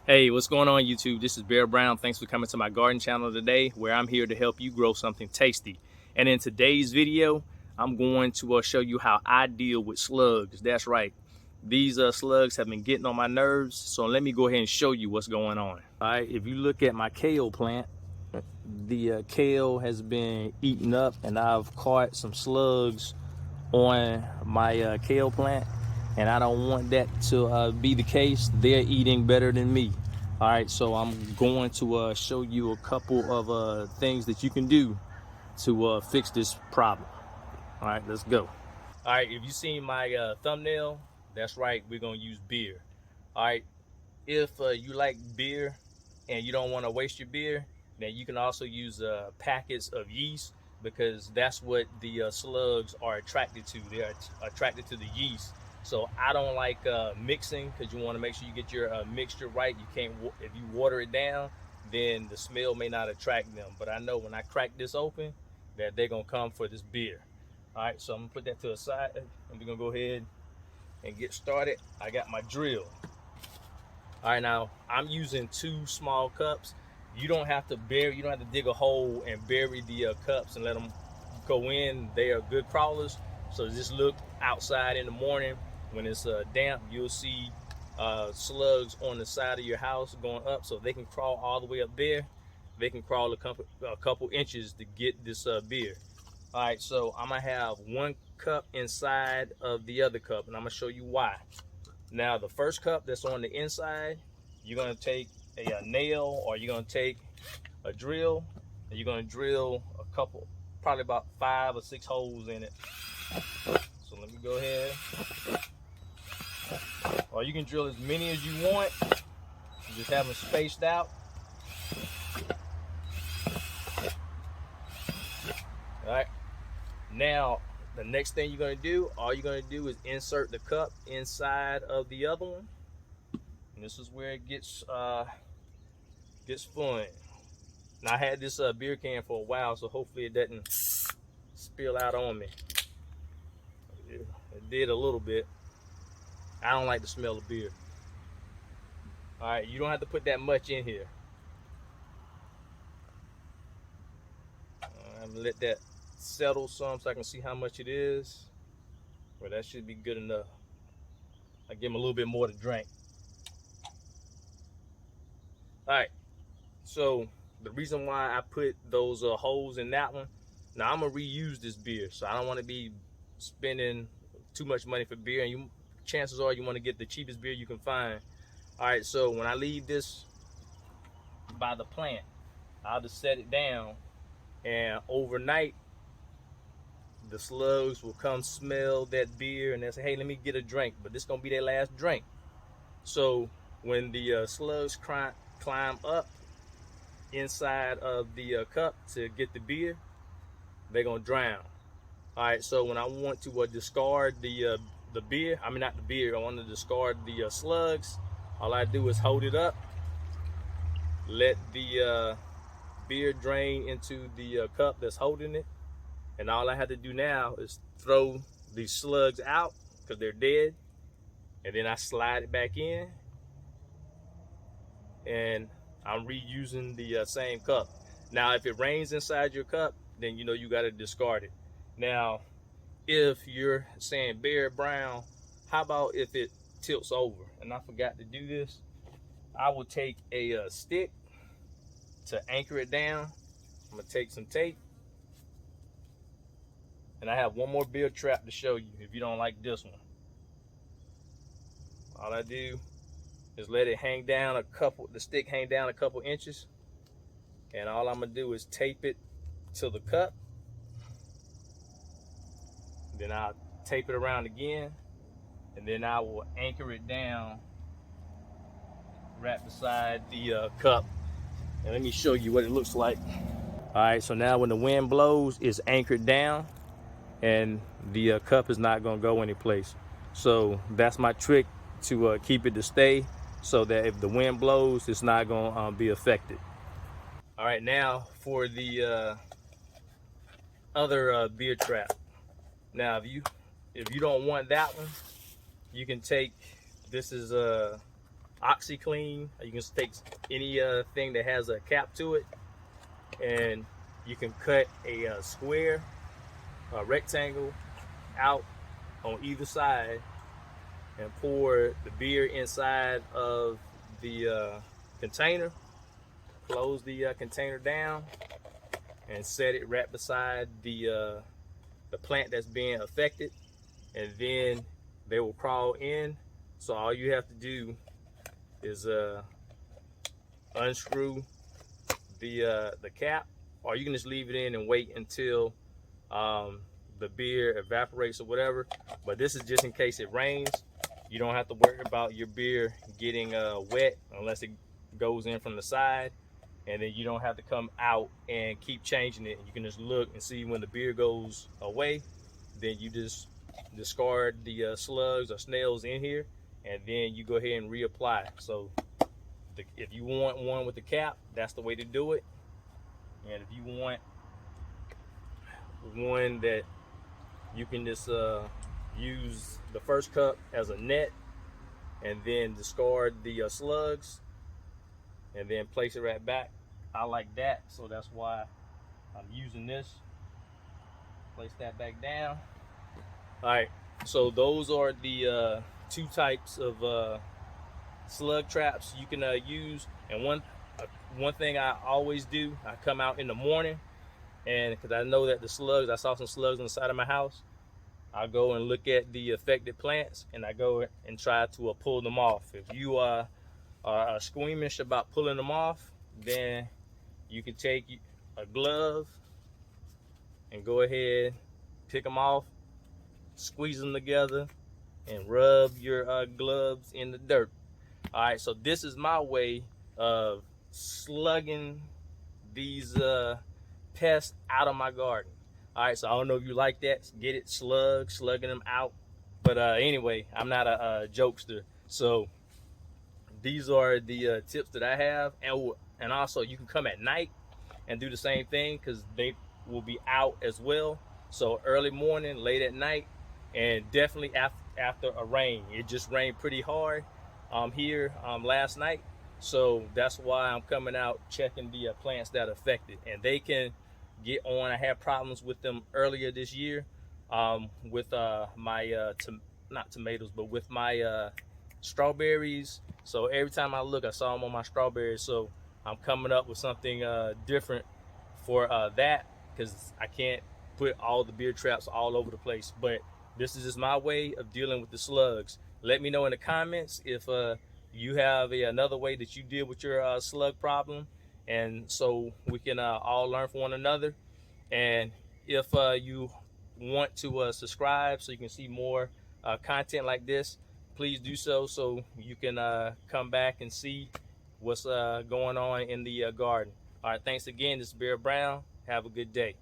Hey, what's going on YouTube? This is Bear Brown. Thanks for coming to my garden channel today, where I'm here to help you grow something tasty. And in today's video, I'm going to show you how I deal with slugs. That's right. These slugs have been getting on my nerves, so let me go ahead and show you what's going on. All right, if you look at my kale plant, the kale has been eaten up, and I've caught some slugs on my kale plant, and I don't want that to be the case. They're eating better than me. All right, so I'm going to show you a couple of things that you can do to fix this problem. All right, let's go. All right, if you seen my thumbnail, that's right, we're gonna use beer. All right, if you like beer and you don't want to waste your beer, then you can also use packets of yeast, because that's what the slugs are attracted to. They are attracted to the yeast. So I don't like mixing, because you want to make sure you get your mixture right. You can't, if you water it down, then the smell may not attract them. But I know when I crack this open that they're gonna come for this beer. All right, so I'm gonna put that to the side, and we're gonna go ahead and get started. I got my drill. All right, now I'm using 2 small cups. You don't have to bury, you don't have to dig a hole and bury the cups and let them go in. They are good crawlers. So just look outside in the morning when it's damp. You'll see slugs on the side of your house going up. So they can crawl all the way up there. They can crawl a couple inches to get this beer. All right, so I'm gonna have 1 cup inside of the other cup, and I'm gonna show you why. Now, the first cup that's on the inside, you're gonna take a nail, or you're gonna take a drill, and you're gonna drill a couple, probably about 5 or 6 holes in it. So let me go ahead. Or you can drill as many as you want. Just have them spaced out. All right. Now, the next thing you're gonna do, all you're gonna do is insert the cup inside of the other one. And this is where it gets fun. Now, I had this beer can for a while, so hopefully it doesn't spill out on me. It did a little bit. I don't like the smell of beer. All right, you don't have to put that much in here. I'm gonna let that settle some so I can see how much it is. Well, that should be good enough. I give him a little bit more to drink. All right, so the reason why I put those holes in that one, now I'm gonna reuse this beer, so I don't want to be spending too much money for beer, and chances are you want to get the cheapest beer you can find. All right, so when I leave this by the plant, I'll just set it down, and overnight the slugs will come smell that beer, and they'll say, hey, let me get a drink, but this is gonna be their last drink. So when the slugs climb up inside of the cup to get the beer, they're gonna drown. All right, so when I want to discard the beer, I mean not the beer, I want to discard the slugs, all I do is hold it up, let the beer drain into the cup that's holding it, and all I have to do now is throw these slugs out because they're dead, and then I slide it back in, and I'm reusing the same cup. Now, if it rains inside your cup, then you know you got to discard it. Now, if you're saying Bear Brown, how about if it tilts over? And I forgot to do this. I will take a stick to anchor it down. I'm gonna take some tape, and I have one more beer trap to show you if you don't like this one. All I do is let it hang down the stick hang down a couple inches, and all I'm gonna do is tape it to the cup. Then I'll tape it around again, and then I will anchor it down right beside the cup. And let me show you what it looks like. All right, so now when the wind blows, it's anchored down, and the cup is not gonna go anyplace. So that's my trick to keep it to stay, so that if the wind blows, it's not gonna be affected. All right, now for the other beer trap. Now, if you don't want that one, you can take, this is I OxyClean. You can take any thing that has a cap to it, and you can cut a square, a rectangle out on either side and pour the beer inside of the container. Close the container down and set it right beside the plant that's being affected, and then they will crawl in. So all you have to do is unscrew the cap, or you can just leave it in and wait until the beer evaporates or whatever. But this is just in case it rains. You don't have to worry about your beer getting wet unless it goes in from the side, and then you don't have to come out and keep changing it. You can just look and see when the beer goes away. Then you just discard the slugs or snails in here, and then you go ahead and reapply. So if you want one with the cap, that's the way to do it. And if you want one that you can just use the first cup as a net and then discard the slugs and then place it right back, I like that, so that's why I'm using this. Place that back down. All right, so those are the two types of slug traps you can use. And one thing I always do, I come out in the morning, and because I know that the slugs, I saw some slugs on the side of my house, I go and look at the affected plants, and I go and try to pull them off. If you are squeamish about pulling them off, then you can take a glove and go ahead, pick them off, squeeze them together, and rub your gloves in the dirt. All right, so this is my way of slugging these pests out of my garden. All right, so I don't know if you like that. Get it, slugging them out. But anyway, I'm not a jokester. So these are the tips that I have. And also you can come at night and do the same thing, because they will be out as well. So early morning, late at night, and definitely after a rain. It just rained pretty hard here last night. So that's why I'm coming out checking the plants that are affected. And they can get on. I had problems with them earlier this year with my not tomatoes, but with my strawberries. So every time I look, I saw them on my strawberries. So I'm coming up with something different for that, because I can't put all the beer traps all over the place. But this is just my way of dealing with the slugs. Let me know in the comments if you have another way that you deal with your slug problem, and so we can all learn from one another. And if you want to subscribe so you can see more content like this, please do so you can come back and see what's going on in the garden. All right, thanks again. This is Bear Brown. Have a good day.